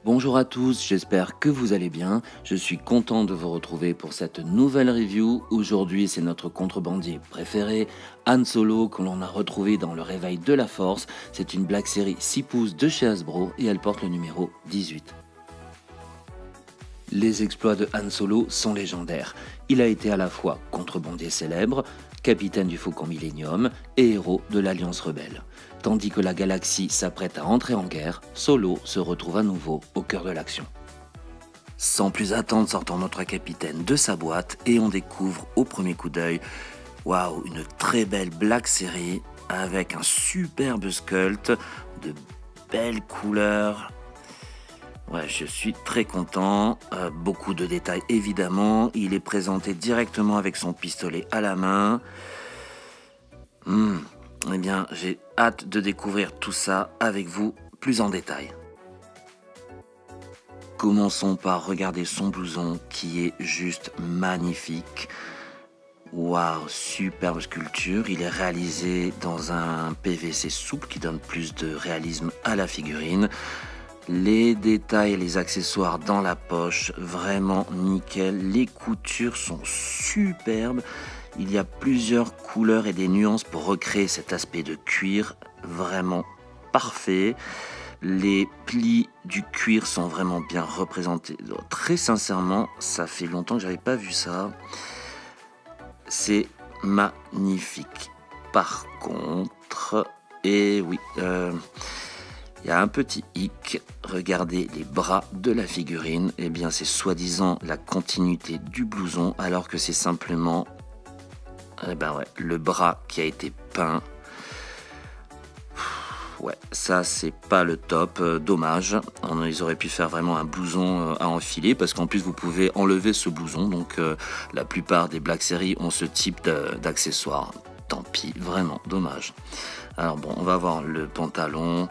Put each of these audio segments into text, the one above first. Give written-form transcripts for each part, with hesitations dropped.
Bonjour à tous, j'espère que vous allez bien. Je suis content de vous retrouver pour cette nouvelle review. Aujourd'hui, c'est notre contrebandier préféré, Han Solo, que l'on a retrouvé dans Le Réveil de la Force. C'est une Black Series 6 pouces de chez Hasbro et elle porte le numéro 18. Les exploits de Han Solo sont légendaires. Il a été à la fois contrebandier célèbre, capitaine du Faucon Millenium et héros de l'Alliance Rebelle. Tandis que la galaxie s'apprête à entrer en guerre, Solo se retrouve à nouveau au cœur de l'action. Sans plus attendre, sortons notre capitaine de sa boîte et on découvre au premier coup d'œil, waouh, une très belle Black Series avec un superbe sculpt, de belles couleurs. Ouais, je suis très content, beaucoup de détails évidemment, il est présenté directement avec son pistolet à la main. Eh bien, j'ai hâte de découvrir tout ça avec vous plus en détail. Commençons par regarder son blouson qui est juste magnifique. Waouh, superbe sculpture, il est réalisé dans un PVC souple qui donne plus de réalisme à la figurine. Les détails et les accessoires dans la poche, vraiment nickel. Les coutures sont superbes. Il y a plusieurs couleurs et des nuances pour recréer cet aspect de cuir, vraiment parfait. Les plis du cuir sont vraiment bien représentés. Très sincèrement, ça fait longtemps que j'avais pas vu ça. C'est magnifique. Par contre, et oui, il y a un petit hic, regardez les bras de la figurine, eh bien c'est soi-disant la continuité du blouson alors que c'est simplement le bras qui a été peint. Ouais, ça c'est pas le top, dommage. Ils auraient pu faire vraiment un blouson à enfiler parce qu'en plus vous pouvez enlever ce blouson, donc la plupart des Black Series ont ce type d'accessoires. Tant pis, vraiment dommage. Alors bon, on va voir le pantalon.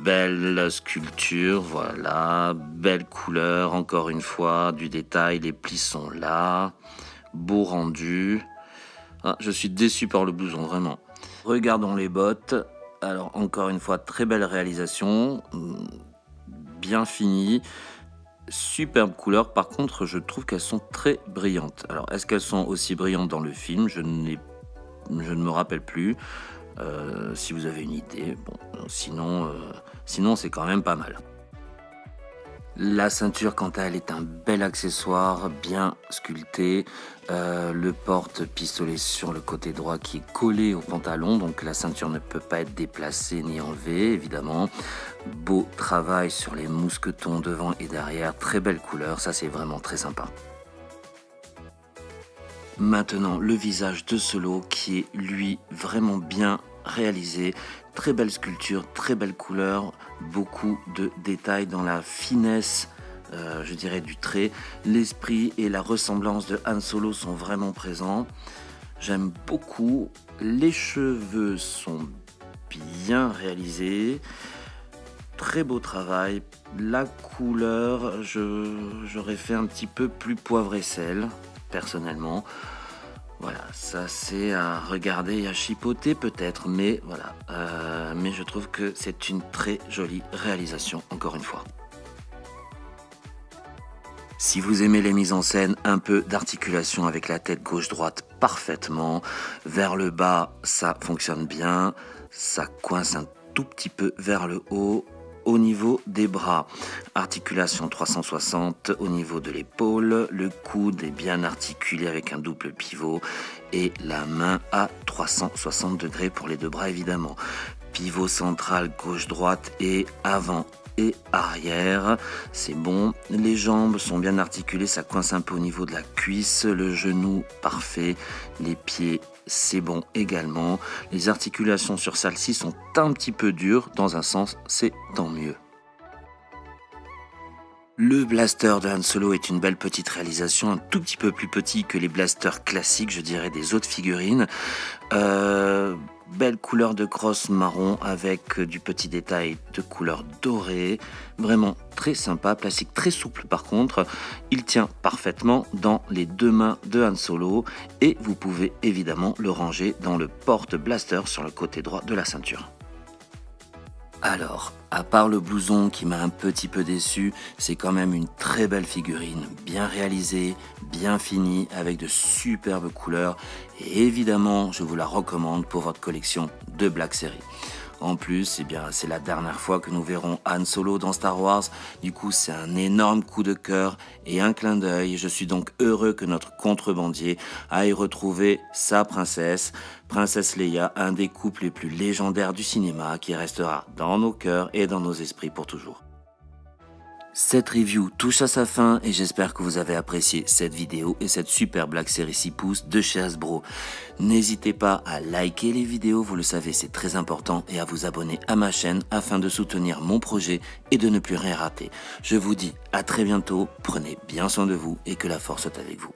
Belle sculpture, voilà, belle couleur, encore une fois, du détail, les plis sont là, beau rendu. Ah, je suis déçu par le blouson, vraiment. Regardons les bottes. Alors, encore une fois, très belle réalisation, bien finie, superbe couleur. Par contre, je trouve qu'elles sont très brillantes. Alors, est-ce qu'elles sont aussi brillantes dans le film? Je ne me rappelle plus. Si vous avez une idée, bon, sinon c'est quand même pas mal. La ceinture, quant à elle, est un bel accessoire, bien sculpté. Le porte-pistolet sur le côté droit qui est collé au pantalon, donc la ceinture ne peut pas être déplacée ni enlevée, évidemment. Beau travail sur les mousquetons devant et derrière, très belle couleur, ça c'est vraiment très sympa. Maintenant, le visage de Solo qui est, lui, vraiment bien réalisé. Très belle sculpture, très belle couleur, beaucoup de détails dans la finesse, je dirais, du trait. L'esprit et la ressemblance de Han Solo sont vraiment présents. J'aime beaucoup. Les cheveux sont bien réalisés. Très beau travail. La couleur, j'aurais fait un petit peu plus poivre et sel, personnellement. Voilà, ça c'est à regarder et à chipoter peut-être, mais voilà. Mais je trouve que c'est une très jolie réalisation, encore une fois. Si vous aimez les mises en scène, un peu d'articulation avec la tête gauche-droite parfaitement. Vers le bas, ça fonctionne bien. Ça coince un tout petit peu vers le haut. Au niveau des bras, articulation 360 au niveau de l'épaule, le coude est bien articulé avec un double pivot et la main à 360 degrés pour les deux bras évidemment. Pivot central gauche-droite et avant et arrière, c'est bon. Les jambes sont bien articulées, ça coince un peu au niveau de la cuisse, le genou parfait, les pieds c'est bon également. Les articulations sur celle-ci sont un petit peu dures, dans un sens, c'est tant mieux. Le blaster de Han Solo est une belle petite réalisation, un tout petit peu plus petit que les blasters classiques, je dirais, des autres figurines. Belle couleur de crosse marron avec du petit détail de couleur dorée. Vraiment très sympa, plastique très souple par contre. Il tient parfaitement dans les deux mains de Han Solo et vous pouvez évidemment le ranger dans le porte-blaster sur le côté droit de la ceinture. Alors, à part le blouson qui m'a un petit peu déçu, c'est quand même une très belle figurine, bien réalisée, bien finie, avec de superbes couleurs. Et évidemment, je vous la recommande pour votre collection de Black Series. En plus, c'est la dernière fois que nous verrons Han Solo dans Star Wars. Du coup, c'est un énorme coup de cœur et un clin d'œil. Je suis donc heureux que notre contrebandier aille retrouver sa princesse, Princesse Leia, un des couples les plus légendaires du cinéma qui restera dans nos cœurs et dans nos esprits pour toujours. Cette review touche à sa fin et j'espère que vous avez apprécié cette vidéo et cette super Black Series 6 pouces de chez Hasbro. N'hésitez pas à liker les vidéos, vous le savez c'est très important, et à vous abonner à ma chaîne afin de soutenir mon projet et de ne plus rien rater. Je vous dis à très bientôt, prenez bien soin de vous et que la force soit avec vous.